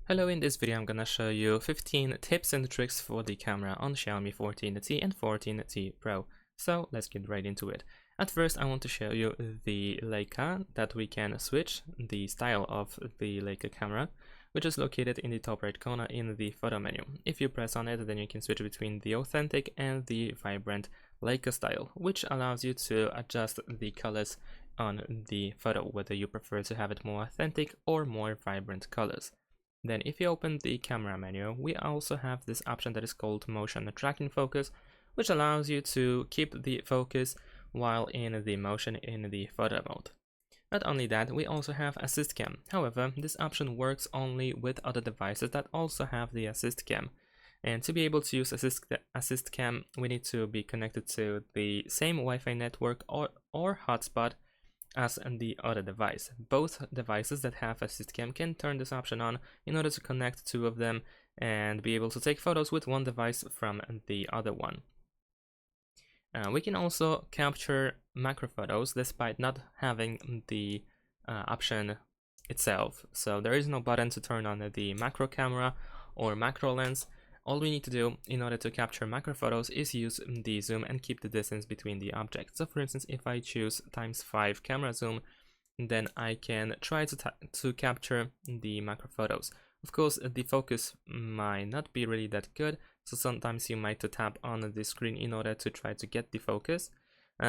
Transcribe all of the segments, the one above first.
Hello, in this video I'm gonna show you 15 tips and tricks for the camera on Xiaomi 14T and 14T Pro. So let's get right into it. At first I want to show you the Leica that we can switch the style of the Leica camera, which is located in the top right corner in the photo menu. If you press on it, then you can switch between the authentic and the vibrant Leica style, which allows you to adjust the colors on the photo, whether you prefer to have it more authentic or more vibrant colors. Then if you open the camera menu, we also have this option that is called motion tracking focus, which allows you to keep the focus while in the motion in the photo mode. Not only that, we also have assist cam. However, this option works only with other devices that also have the assist cam. And to be able to use assist cam, we need to be connected to the same Wi-Fi network or hotspot as the other device. Both devices that have assist cam can turn this option on in order to connect two of them and be able to take photos with one device from the other one. We can also capture macro photos despite not having the option itself. So there is no button to turn on the macro camera or macro lens. All we need to do in order to capture macro photos is use the zoom and keep the distance between the objects. So for instance, if I choose ×5 camera zoom, then I can try to capture the macro photos. Of course, the focus might not be really that good, so sometimes you might tap on the screen in order to try to get the focus.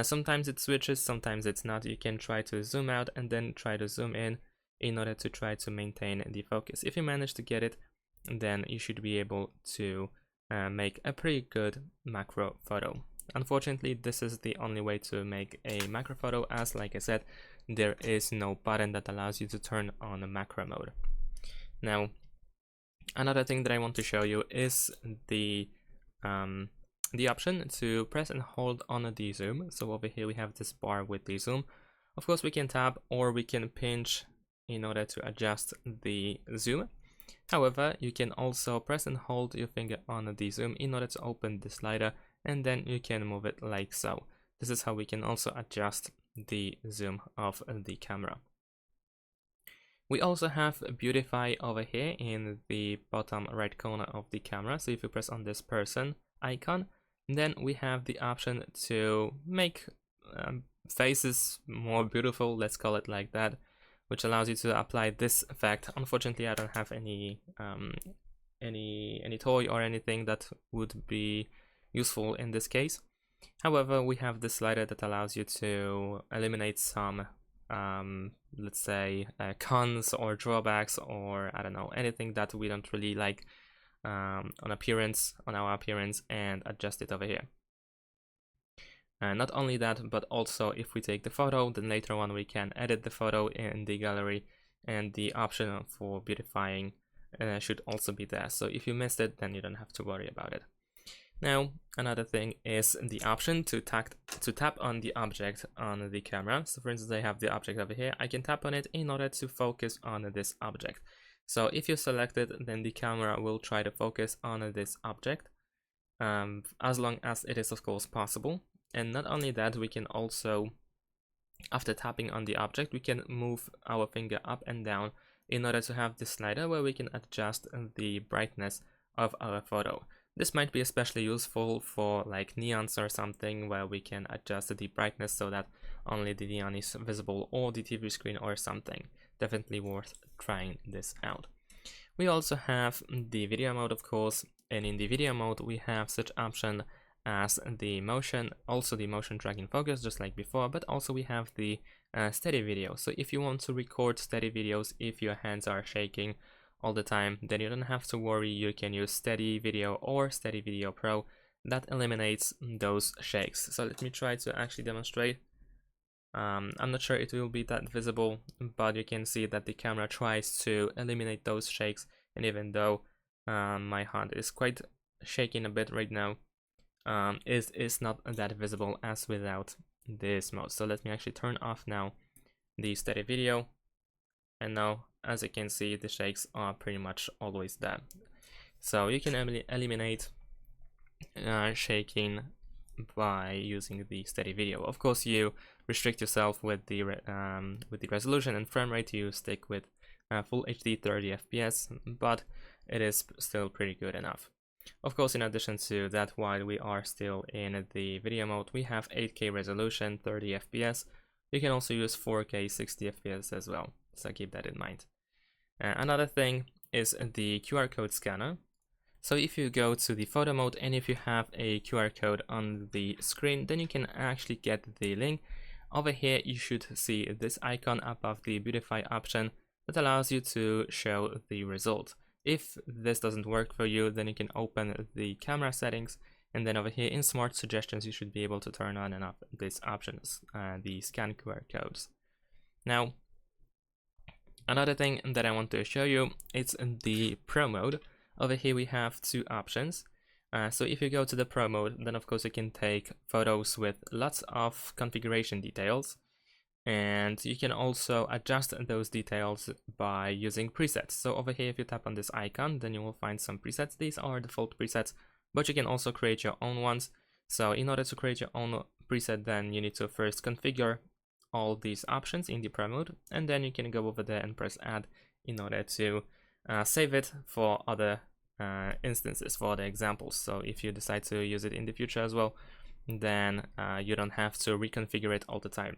Sometimes it switches, sometimes it's not. You can try to zoom out and then try to zoom in order to try to maintain the focus. If you manage to get it, then you should be able to make a pretty good macro photo. Unfortunately, this is the only way to make a macro photo, as like I said, there is no button that allows you to turn on a macro mode. Now, another thing that I want to show you is the option to press and hold on the zoom. So over here we have this bar with the zoom. Of course, we can tap or we can pinch in order to adjust the zoom. However, you can also press and hold your finger on the zoom in order to open the slider, and then you can move it like so. This is how we can also adjust the zoom of the camera. We also have Beautify over here in the bottom right corner of the camera. So if you press on this person icon, then we have the option to make faces more beautiful, let's call it like that, which allows you to apply this effect. Unfortunately, I don't have any toy or anything that would be useful in this case. However, we have this slider that allows you to eliminate some, let's say, cons or drawbacks, or I don't know, anything that we don't really like on our appearance, and adjust it over here. Not only that, but also if we take the photo, then later on we can edit the photo in the gallery, and the option for beautifying should also be there. So if you missed it, then you don't have to worry about it. Now, another thing is the option to tap on the object on the camera. So for instance, I have the object over here. I can tap on it in order to focus on this object. So if you select it, then the camera will try to focus on this object, as long as it is of course possible. And not only that, we can also, after tapping on the object, we can move our finger up and down in order to have this slider where we can adjust the brightness of our photo. This might be especially useful for like neons or something, where we can adjust the brightness so that only the neon is visible, or the TV screen or something. Definitely worth trying this out. We also have the video mode, of course, and in the video mode we have such option as the motion, also the motion tracking focus, just like before, but also we have the steady video. So if you want to record steady videos, if your hands are shaking all the time, then you don't have to worry. You can use steady video or steady video pro. That eliminates those shakes. So let me try to actually demonstrate. I'm not sure it will be that visible, but you can see that the camera tries to eliminate those shakes, and even though my hand is quite shaking a bit right now, is not that visible as without this mode. So let me actually turn off now the steady video, and now as you can see, the shakes are pretty much always there. So you can eliminate shaking by using the steady video. Of course, you restrict yourself with the resolution and frame rate. You stick with full HD 30 FPS, but it is still pretty good enough. Of course, in addition to that, while we are still in the video mode, we have 8K resolution, 30 FPS. You can also use 4K 60 FPS as well, so keep that in mind. Another thing is the QR code scanner. So if you go to the photo mode and if you have a QR code on the screen, then you can actually get the link. Over here you should see this icon above the beautify option that allows you to show the result. If this doesn't work for you, then you can open the camera settings, and then over here in smart suggestions you should be able to turn on and off these options, the scan QR codes. Now another thing that I want to show you is the Pro mode. Over here we have two options. So if you go to the Pro mode, then of course you can take photos with lots of configuration details, and you can also adjust those details by using presets. So over here, if you tap on this icon, then you will find some presets. These are default presets, but you can also create your own ones. So in order to create your own preset, then you need to first configure all these options in the Pro mode, and then you can go over there and press add in order to save it for other instances, for the examples. So if you decide to use it in the future as well, then you don't have to reconfigure it all the time.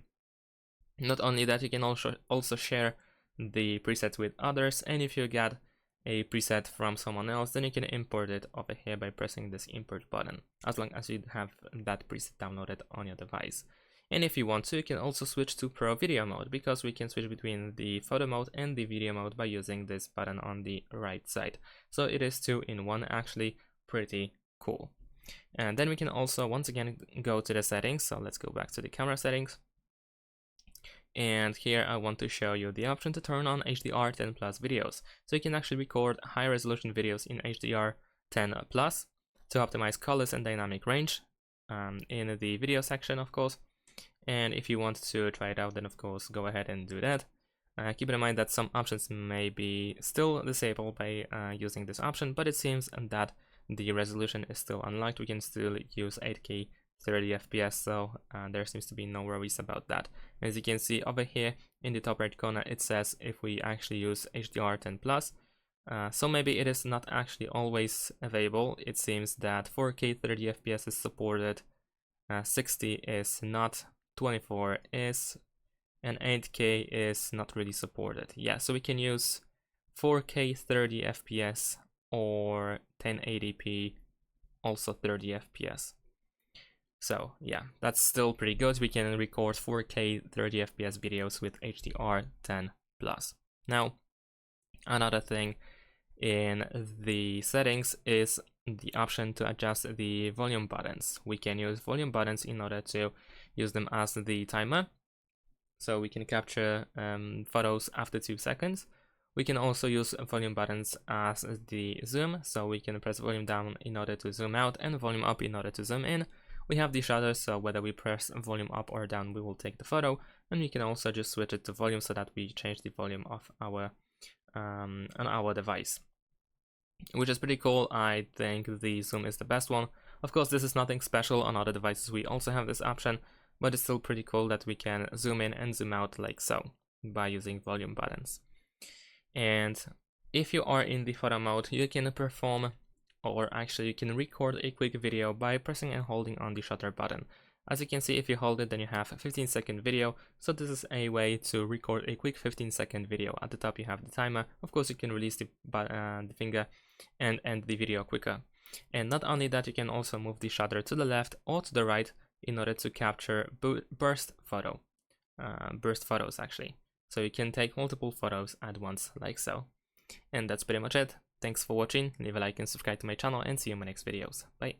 Not only that, you can also share the preset with others, and if you get a preset from someone else, then you can import it over here by pressing this import button, as long as you have that preset downloaded on your device. And if you want to, you can also switch to Pro Video mode, because we can switch between the photo mode and the video mode by using this button on the right side. So it is 2-in-1, actually pretty cool. And then we can also once again go to the settings. So let's go back to the camera settings. And here I want to show you the option to turn on HDR 10+ videos. So you can actually record high resolution videos in HDR 10+ to optimize colors and dynamic range in the video section, of course. And if you want to try it out, then of course go ahead and do that. Keep in mind that some options may be still disabled by using this option, but it seems that the resolution is still unlocked. We can still use 8K 30 FPS, so there seems to be no worries about that. As you can see over here in the top right corner, it says if we actually use HDR 10+. So maybe it is not actually always available. It seems that 4K 30 FPS is supported, 60 is not, 24 is, and 8K is not really supported. Yeah, so we can use 4K 30 FPS or 1080p also 30 FPS. So yeah, that's still pretty good. We can record 4K 30 FPS videos with HDR 10+. Now, another thing in the settings is the option to adjust the volume buttons. We can use volume buttons in order to use them as the timer. So we can capture photos after 2 seconds. We can also use volume buttons as the zoom. So we can press volume down in order to zoom out and volume up in order to zoom in. We have the shutter, so whether we press volume up or down, we will take the photo. And we can also just switch it to volume so that we change the volume of our on our device, which is pretty cool. I think the zoom is the best one. Of course, this is nothing special. On other devices we also have this option, but it's still pretty cool that we can zoom in and zoom out like so by using volume buttons. And if you are in the photo mode, you can perform, or actually you can record a quick video by pressing and holding on the shutter button. As you can see, if you hold it, then you have a 15-second video. So this is a way to record a quick 15-second video. At the top you have the timer. Of course, you can release the finger and end the video quicker. And not only that, you can also move the shutter to the left or to the right in order to capture burst photos actually. So you can take multiple photos at once like so. And that's pretty much it. Thanks for watching. Leave a like and subscribe to my channel, and see you in my next videos. Bye.